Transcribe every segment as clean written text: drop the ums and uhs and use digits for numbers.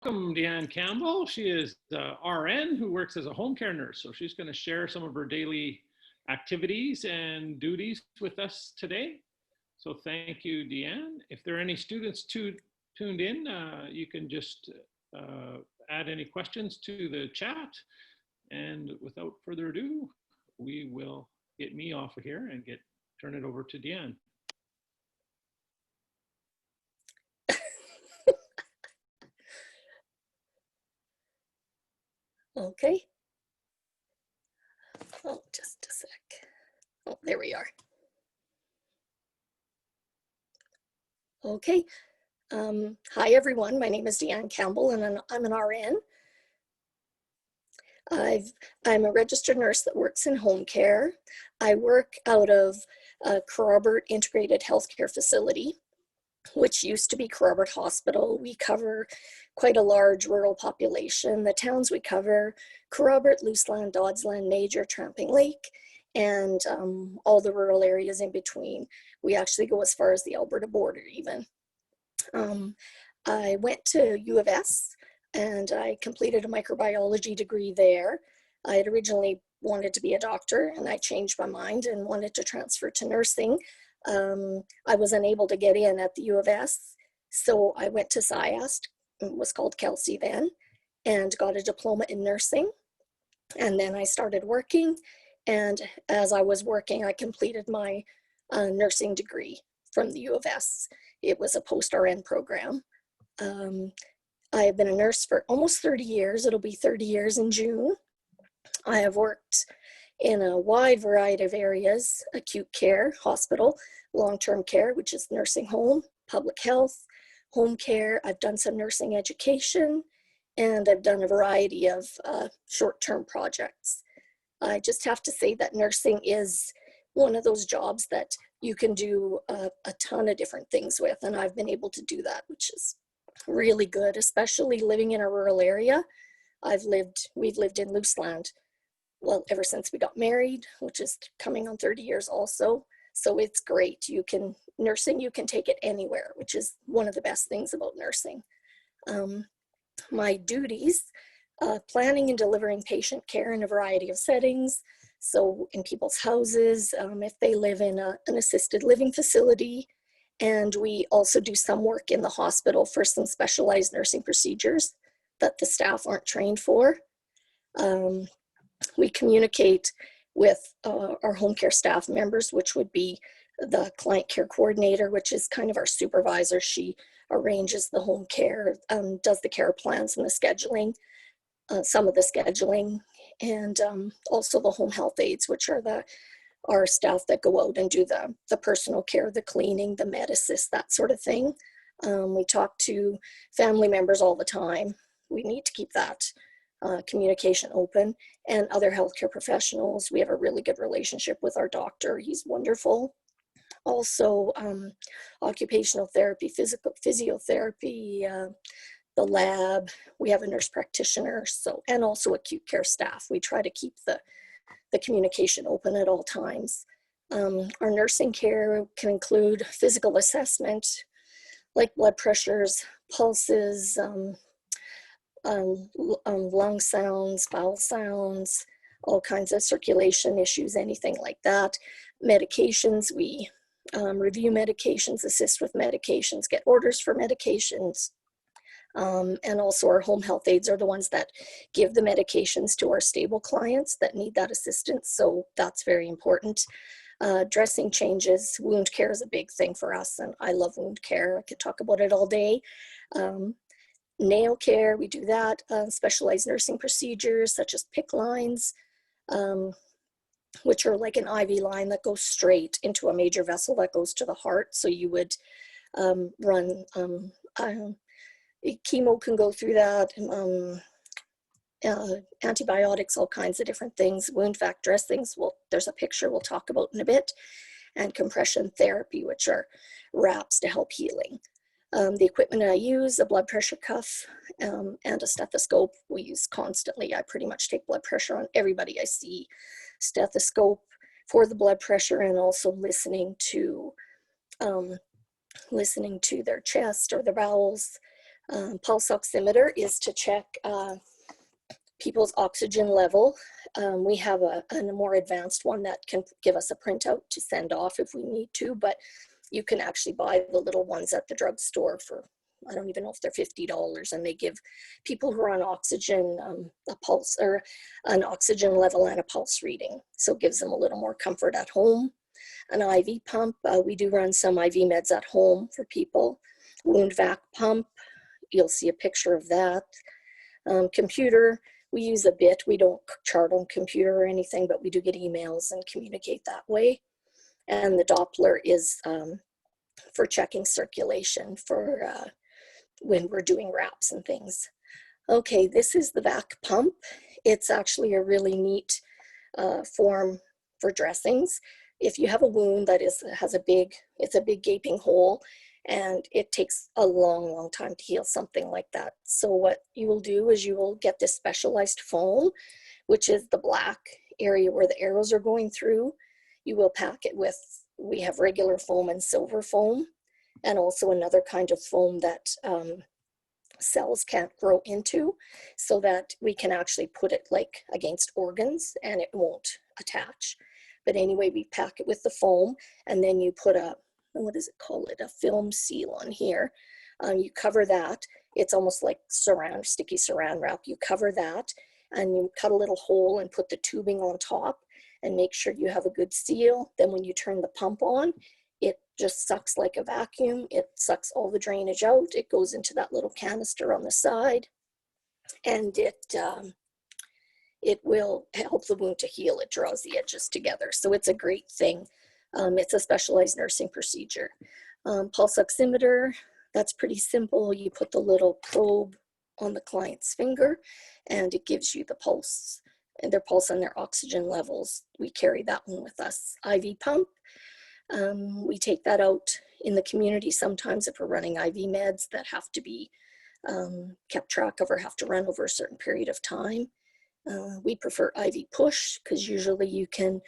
Welcome Deanne Campbell. She is the RN who works as a home care nurse. So she's going to share some of her daily activities and duties with us today. So thank you, Deanne. If there are any students tuned in, you can just add any questions to the chat. And without further ado, we will get me off of here and turn it over to Deanne. Okay. Oh, just a sec. Oh, there we are. Okay. Hi, everyone. My name is Deanne Campbell, and I'm an RN. I'm a registered nurse that works in home care. I work out of Robert Integrated Healthcare Facility, which used to be Robert Hospital. We cover quite a large rural population. The towns we cover, Robert, Luceland, Dodsland, Major, Tramping Lake, and all the rural areas in between. We actually go as far as the Alberta border even. I went to U of S and I completed a microbiology degree there. I had originally wanted to be a doctor and I changed my mind and wanted to transfer to nursing. I was unable to get in at the U of S, so I went to SciAst, it was called Kelsey then, and got a diploma in nursing. And then I started working, and as I was working, I completed my nursing degree from the U of S. It was a post-RN program. I have been a nurse for almost 30 years. It'll be 30 years in June. I have worked in a wide variety of areas: acute care, hospital, long-term care, which is nursing home, public health, home care. I've done some nursing education, and I've done a variety of short-term projects. I just have to say that nursing is one of those jobs that you can do a ton of different things with, and I've been able to do that, which is really good, especially living in a rural area. We've lived in Luceland, well, ever since we got married, which is coming on 30 years also. So it's great. Nursing, you can take it anywhere, which is one of the best things about nursing. My duties, planning and delivering patient care in a variety of settings. So in people's houses, if they live in an assisted living facility, and we also do some work in the hospital for some specialized nursing procedures that the staff aren't trained for. We communicate with our home care staff members, which would be the client care coordinator, which is kind of our supervisor. She arranges the home care, does the care plans and the scheduling, some of the scheduling, and also the home health aides, which are our staff that go out and do the personal care, the cleaning, the med assist, that sort of thing. We talk to family members all the time. We need to keep that communication open, and other healthcare professionals. We have a really good relationship with our doctor. He's wonderful. Also, occupational therapy, physiotherapy, the lab. We have a nurse practitioner, and also acute care staff. We try to keep the communication open at all times. Our nursing care can include physical assessment, like blood pressures, pulses, lung sounds, bowel sounds, all kinds of circulation issues, anything like that. Medications, we review medications, assist with medications, get orders for medications. And also our home health aides are the ones that give the medications to our stable clients that need that assistance. So that's very important. Dressing changes, wound care is a big thing for us, and I love wound care. I could talk about it all day. Nail care, we do that. Specialized nursing procedures such as PICC lines, which are like an IV line that goes straight into a major vessel that goes to the heart. So you would run, chemo can go through that, antibiotics, all kinds of different things, wound vac dressings. Well, there's a picture we'll talk about in a bit, and compression therapy, which are wraps to help healing. The equipment I use, a blood pressure cuff and a stethoscope, we use constantly. I pretty much take blood pressure on everybody I see. Stethoscope for the blood pressure, and also listening to their chest or their bowels. Pulse oximeter is to check people's oxygen level. We have a more advanced one that can give us a printout to send off if we need to, but you can actually buy the little ones at the drugstore for, I don't even know if they're $50, and they give people who are on oxygen a pulse, or an oxygen level and a pulse reading. So it gives them a little more comfort at home. An IV pump, we do run some IV meds at home for people. Wound vac pump, you'll see a picture of that. Computer, we use a bit. We don't chart on computer or anything, but we do get emails and communicate that way. And the Doppler is for checking circulation for when we're doing wraps and things. Okay, this is the vac pump. It's actually a really neat form for dressings. If you have a wound that has a big gaping hole, and it takes a long time to heal something like that. So what you will do is you will get this specialized foam, which is the black area where the arrows are going through. You will pack it with, we have regular foam and silver foam, and also another kind of foam that cells can't grow into, so that we can actually put it like against organs and it won't attach. But anyway, we pack it with the foam, and then you put a, what does it call it, a film seal on here. You cover that. It's almost like sticky saran wrap. You cover that and you cut a little hole and put the tubing on top and make sure you have a good seal. Then when you turn the pump on, it just sucks like a vacuum. It sucks all the drainage out. It goes into that little canister on the side, and it will help the wound to heal. It draws the edges together. So it's a great thing. It's a specialized nursing procedure. Pulse oximeter, that's pretty simple. You put the little probe on the client's finger and it gives you the pulse, and their pulse and their oxygen levels. We carry that one with us. IV pump, we take that out in the community sometimes if we're running IV meds that have to be kept track of or have to run over a certain period of time. We prefer IV push because usually you can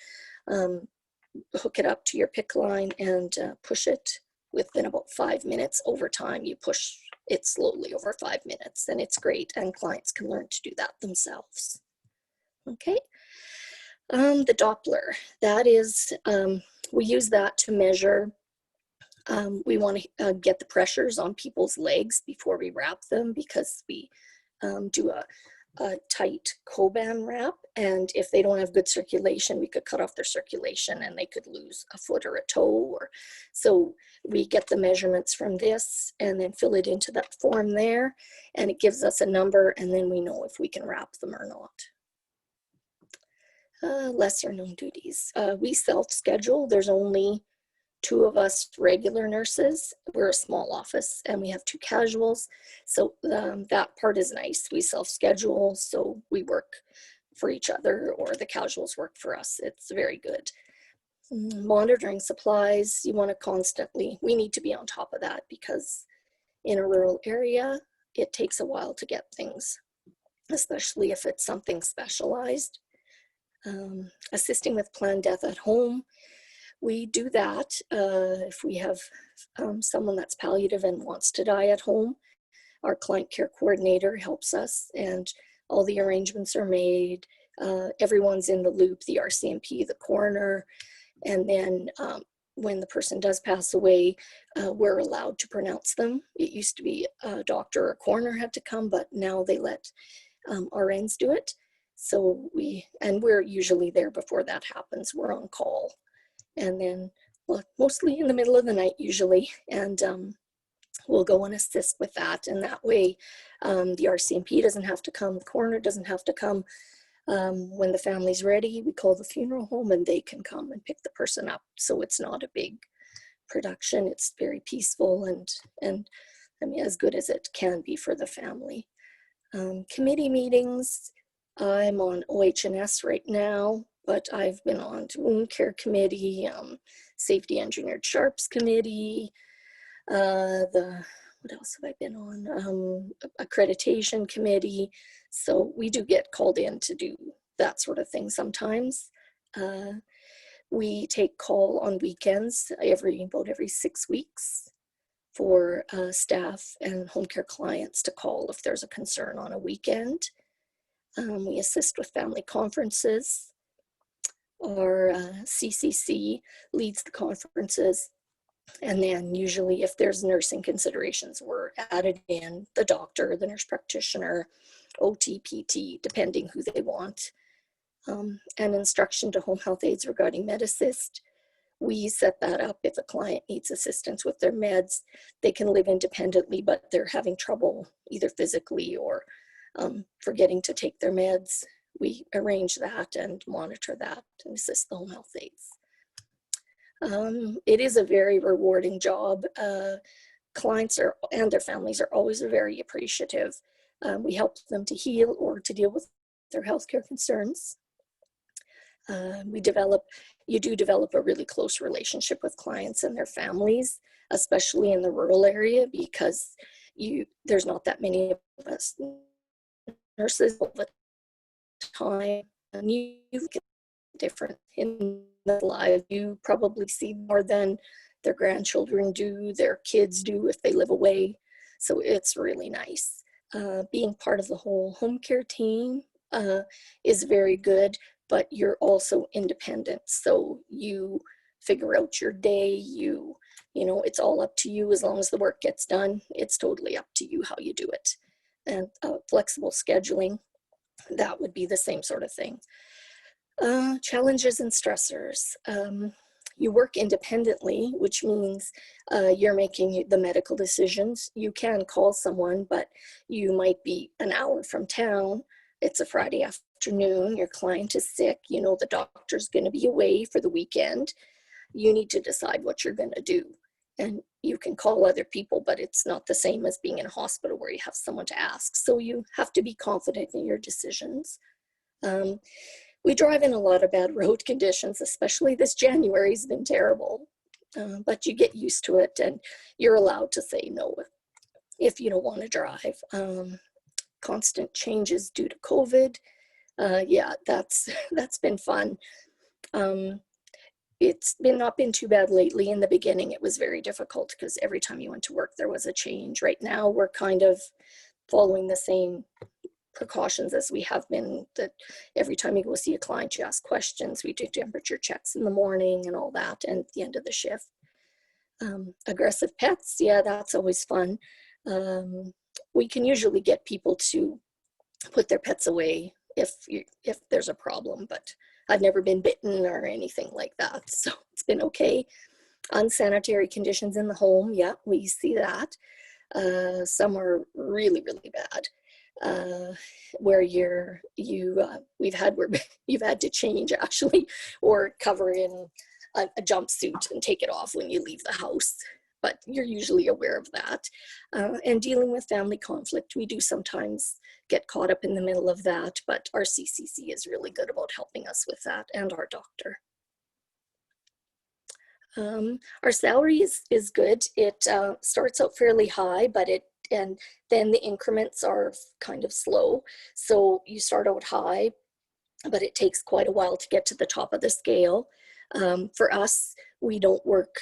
hook it up to your PICC line and push it within about 5 minutes. Over time, you push it slowly over 5 minutes, and it's great, and clients can learn to do that themselves. Okay, the Doppler, that is, we use that to measure, we want to get the pressures on people's legs before we wrap them, because we do a tight Coban wrap, and if they don't have good circulation, we could cut off their circulation and they could lose a foot or a toe. Or so we get the measurements from this and then fill it into that form there, and it gives us a number, and then we know if we can wrap them or not. Lesser known duties. We self-schedule. There's only 2 of us regular nurses. We're a small office, and we have 2 casuals. So that part is nice. We self-schedule, so we work for each other, or the casuals work for us. It's very good. Monitoring supplies, you want to constantly, we need to be on top of that, because in a rural area, it takes a while to get things, especially if it's something specialized. Assisting with planned death at home. We do that if we have someone that's palliative and wants to die at home. Our client care coordinator helps us, and all the arrangements are made. Everyone's in the loop, the RCMP, the coroner, and then when the person does pass away, we're allowed to pronounce them. It used to be a doctor or coroner had to come, but now they let RNs do it. So we're usually there before that happens. We're on call. And then, well, mostly in the middle of the night usually, and we'll go and assist with that. And that way the RCMP doesn't have to come, the coroner doesn't have to come. When the family's ready, we call the funeral home and they can come and pick the person up. So it's not a big production. It's very peaceful and I mean, as good as it can be for the family. Committee meetings, I'm on OH&S right now, but I've been on to Wound Care Committee, Safety Engineered Sharps Committee, what else have I been on? Accreditation Committee. So we do get called in to do that sort of thing sometimes. We take call on weekends about every 6 weeks. for staff and home care clients to call if there's a concern on a weekend. We assist with family conferences. Our CCC leads the conferences, and then usually if there's nursing considerations, we're added in the doctor, the nurse practitioner, OT, PT, depending who they want. And instruction to home health aides regarding MedAssist. We set that up if a client needs assistance with their meds. They can live independently, but they're having trouble either physically or forgetting to take their meds. We arrange that and monitor that and assist the home health aides. It is a very rewarding job. Clients and their families are always very appreciative. We help them to heal or to deal with their healthcare concerns. You do develop a really close relationship with clients and their families, especially in the rural area, because there's not that many of us nurses all the time, and you get different in the life. You probably see more than their grandchildren do, their kids do if they live away. So it's really nice. Being part of the whole home care team is very good, but you're also independent. So you figure out your day, you know, it's all up to you. As long as the work gets done, it's totally up to you how you do it. And flexible scheduling, that would be the same sort of thing. Challenges and stressors. You work independently, which means you're making the medical decisions. You can call someone, but you might be an hour from town. It's a Friday afternoon, your client is sick, you know the doctor's going to be away for the weekend. You need to decide what you're going to do. And you can call other people, but it's not the same as being in a hospital where you have someone to ask. So you have to be confident in your decisions. We drive in a lot of bad road conditions, especially this January has been terrible. But you get used to it, and you're allowed to say no if you don't want to drive. Constant changes due to COVID. Yeah, that's been fun. It's not been too bad lately. In the beginning, it was very difficult because every time you went to work, there was a change. Right now, we're kind of following the same precautions as we have been, that every time you go see a client, you ask questions. We do temperature checks in the morning and all that, and at the end of the shift. Aggressive pets, yeah, that's always fun. We can usually get people to put their pets away if there's a problem, but I've never been bitten or anything like that, so it's been okay. Unsanitary conditions in the home, yeah, we see that. Some are really, really bad. Where you've had to change actually, or cover in a jumpsuit and take it off when you leave the house, but you're usually aware of that. And dealing with family conflict, we do sometimes get caught up in the middle of that, but our CCC is really good about helping us with that, and our doctor. Our salary is good. It starts out fairly high, and then the increments are kind of slow. So you start out high, but it takes quite a while to get to the top of the scale. For us, we don't work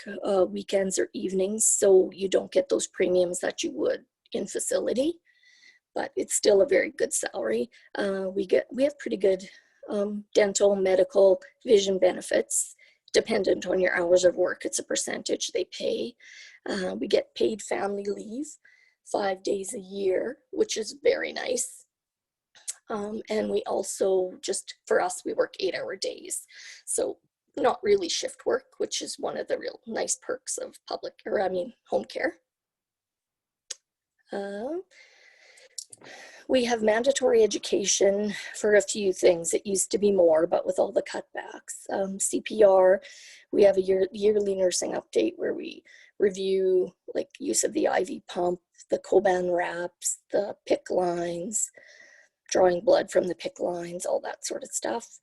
weekends or evenings, so you don't get those premiums that you would in facility, but it's still a very good salary. We have pretty good dental, medical, vision benefits. Dependent on your hours of work, it's a percentage they pay. We get paid family leave 5 days a year, which is very nice. And we also, just for us, we work 8-hour days. So not really shift work, which is one of the real nice perks of home care. We have mandatory education for a few things. It used to be more, but with all the cutbacks. CPR, we have a yearly nursing update where we review like use of the IV pump, the Coban wraps, the PICC lines, drawing blood from the PICC lines, all that sort of stuff.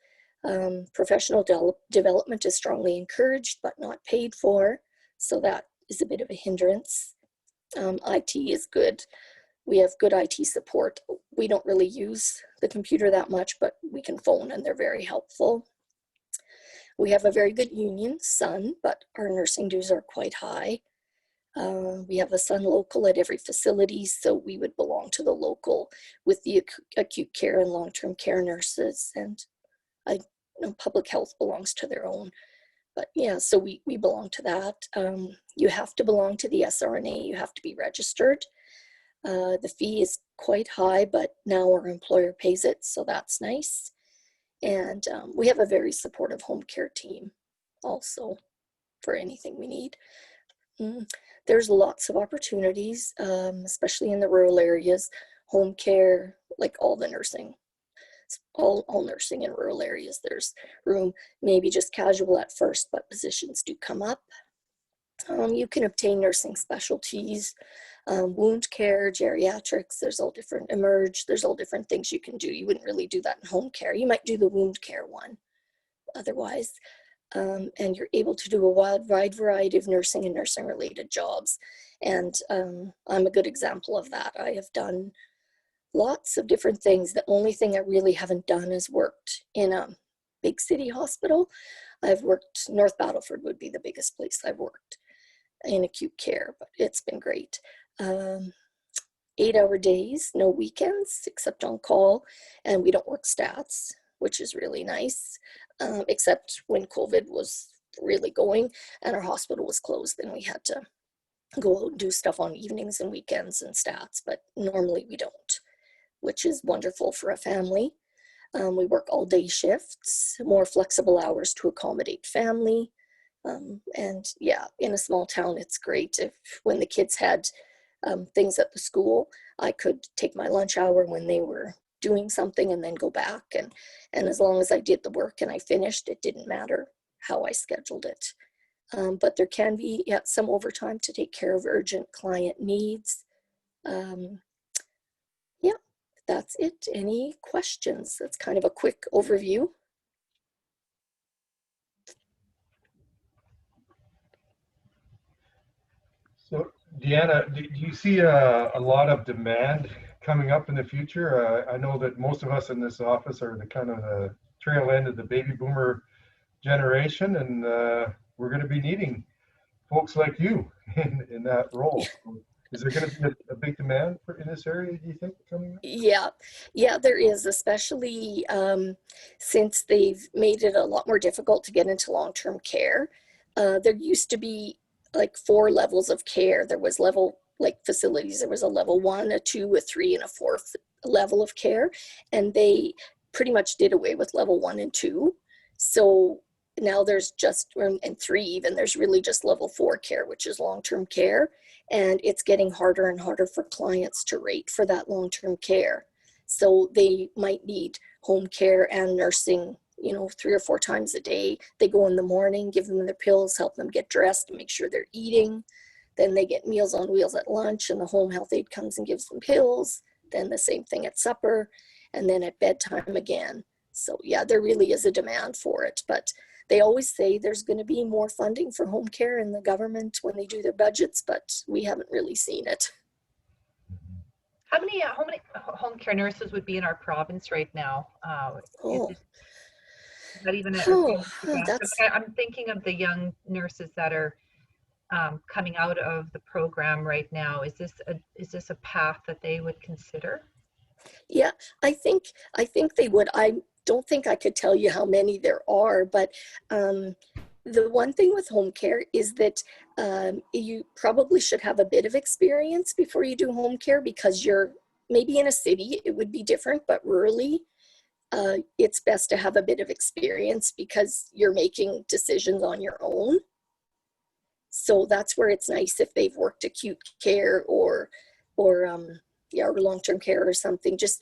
Professional development is strongly encouraged, but not paid for. So that is a bit of a hindrance. IT is good. We have good IT support. We don't really use the computer that much, but we can phone and they're very helpful. We have a very good union, SUN, but our nursing dues are quite high. We have a Sun Local at every facility, so we would belong to the local with the acute care and long-term care nurses, and I know public health belongs to their own. But yeah, so we belong to that. You have to belong to the SRNA, you have to be registered. The fee is quite high, but now our employer pays it, so that's nice. And we have a very supportive home care team also for anything we need. There's lots of opportunities, especially in the rural areas, home care, like all the nursing, all nursing in rural areas. There's room, maybe just casual at first, but positions do come up. You can obtain nursing specialties, wound care, geriatrics, there's all different, emerge, there's all different things you can do. You wouldn't really do that in home care. You might do the wound care one otherwise. And you're able to do a wide variety of nursing and nursing related jobs. And I'm a good example of that. I have done lots of different things. The only thing I really haven't done is worked in a big city hospital. I've worked, North Battleford would be the biggest place I've worked in acute care, but it's been great. 8-hour days, no weekends except on call, and we don't work stats, which is really nice, except when COVID was really going and our hospital was closed, then we had to go out and do stuff on evenings and weekends and stats, but normally we don't, which is wonderful for a family. We work all day shifts, more flexible hours to accommodate family. And yeah, in a small town, it's great. When the kids had things at the school, I could take my lunch hour when they were doing something and then go back. And as long as I did the work and I finished, it didn't matter how I scheduled it. But there can be some overtime to take care of urgent client needs. Yeah, that's it. Any questions? That's kind of a quick overview. So, Deanna, do you see a lot of demand coming up in the future? I know that most of us in this office are the kind of the tail end of the baby boomer generation, and we're going to be needing folks like you in that role. So is there going to be a big demand in this area, do you think, coming up? Yeah, there is, especially since they've made it a lot more difficult to get into long-term care. There used to be like 4 levels of care. There was level, like facilities, there was a level 1, a 2, a 3, and a 4th level of care. And they pretty much did away with level 1 and 2. So now there's just, and 3 even, there's really just level 4 care, which is long-term care. And it's getting harder and harder for clients to rate for that long-term care. So they might need home care and nursing, 3 or 4 times a day. They go in the morning, give them their pills, help them get dressed, make sure they're eating. Then they get Meals on Wheels at lunch, and the home health aide comes and gives them pills. Then the same thing at supper, and then at bedtime again. So yeah, there really is a demand for it, but they always say there's going to be more funding for home care in the government when they do their budgets, but we haven't really seen it. How many home care nurses would be in our province right now? Is that even a realistic That's I'm thinking of the young nurses that are coming out of the program right now. Is this a path that they would consider? Yeah, I think they would. I don't think I could tell you how many there are, but the one thing with home care is that you probably should have a bit of experience before you do home care, because you're maybe in a city, it would be different, but rurally, it's best to have a bit of experience because you're making decisions on your own. So that's where it's nice if they've worked acute care or long-term care or something, just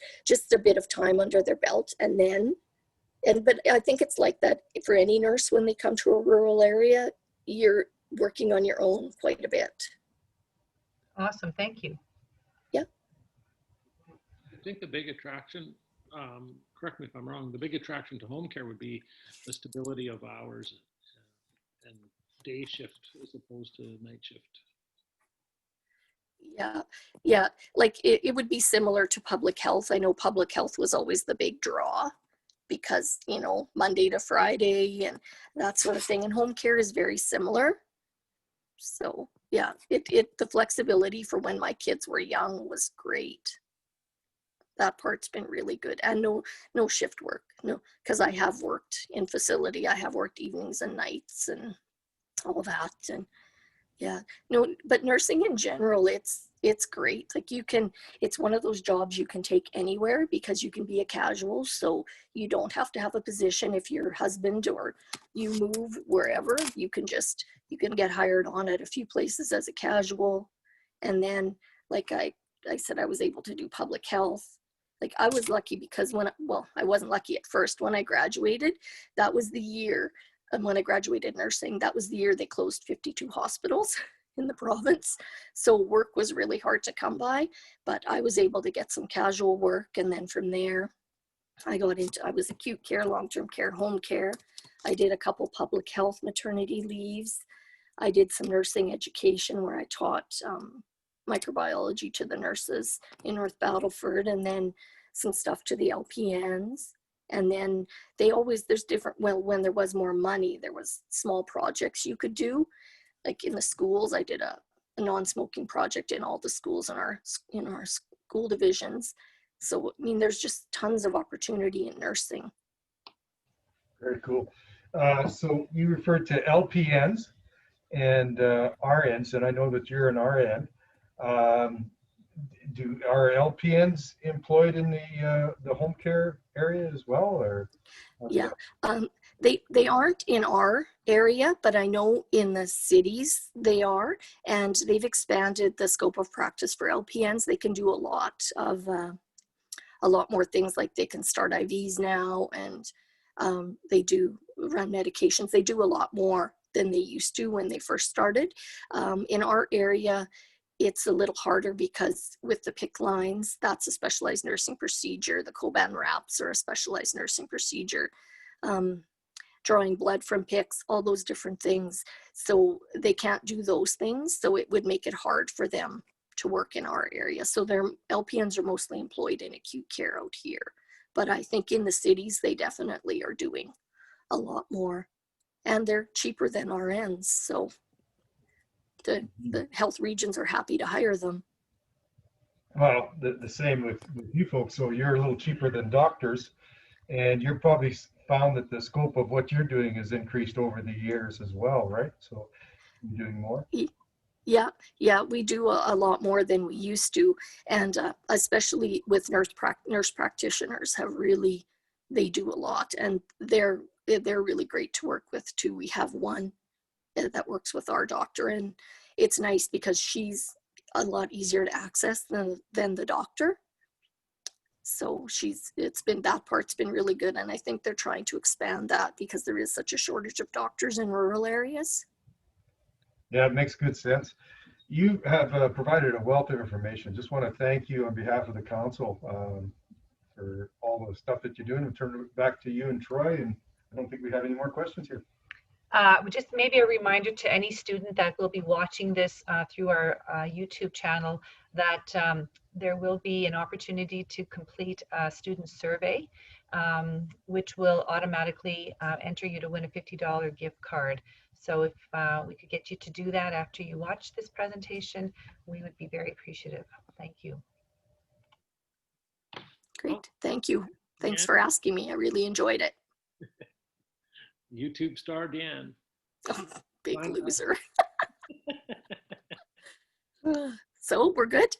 a bit of time under their belt. But I think it's like that for any nurse when they come to a rural area, you're working on your own quite a bit. Awesome, thank you. Yeah. I think the big attraction, correct me if I'm wrong, the big attraction to home care would be the stability of hours and day shift as opposed to night shift. Yeah, like it would be similar to public health. I know public health was always the big draw because, Monday to Friday and that sort of thing. And home care is very similar. So Yeah, the flexibility for when my kids were young was great. That part's been really good. And no shift work, no, because I have worked in facility. I have worked evenings and nights and all that. And yeah, no, but nursing in general, it's great. Like it's one of those jobs you can take anywhere because you can be a casual. So you don't have to have a position. If your husband or you move wherever, you can get hired on at a few places as a casual. And then, like I said, I was able to do public health. Like I was lucky because I wasn't lucky at first. When I graduated, that was the year. And when I graduated nursing, that was the year they closed 52 hospitals in the province. So work was really hard to come by, but I was able to get some casual work. And then from there, I was acute care, long-term care, home care. I did a couple public health maternity leaves. I did some nursing education where I taught microbiology to the nurses in North Battleford, and then some stuff to the LPNs. And then there's different, well, when there was more money, there was small projects you could do. Like in the schools, I did a non-smoking project in all the schools in our school divisions. So, I mean, there's just tons of opportunity in nursing. Very cool. So you referred to LPNs and RNs, and I know that you're an RN. Are LPNs employed in the home care area as well, or? Yeah, they aren't in our area, but I know in the cities they are, and they've expanded the scope of practice for LPNs. They can do a lot more things, like they can start IVs now, and they do run medications. They do a lot more than they used to when they first started. In our area, it's a little harder because with the PICC lines, that's a specialized nursing procedure. The Coban wraps are a specialized nursing procedure. Drawing blood from PICCs, all those different things. So they can't do those things. So it would make it hard for them to work in our area. So their LPNs are mostly employed in acute care out here. But I think in the cities, they definitely are doing a lot more. And they're cheaper than RNs. So the health regions are happy to hire them. Well, the same with you folks. So you're a little cheaper than doctors, and you're probably found that the scope of what you're doing has increased over the years as well, right? So you're doing more. Yeah, we do a lot more than we used to, and especially with nurse practitioners they do a lot, and they're really great to work with too. We have one that works with our doctor, and it's nice because she's a lot easier to access than the doctor. So that part's been really good, and I think they're trying to expand that because there is such a shortage of doctors in rural areas. Yeah, it makes good sense. You have provided a wealth of information. Just want to thank you on behalf of the council for all the stuff that you're doing. I'll turn it back to you and Troy, and I don't think we have any more questions here. Just maybe a reminder to any student that will be watching this through our YouTube channel that there will be an opportunity to complete a student survey, which will automatically enter you to win a $50 gift card. So if we could get you to do that after you watch this presentation, we would be very appreciative. Thank you. Great, thank you. Thanks for asking me. I really enjoyed it. YouTube star Deanne. Oh, big loser. So we're good.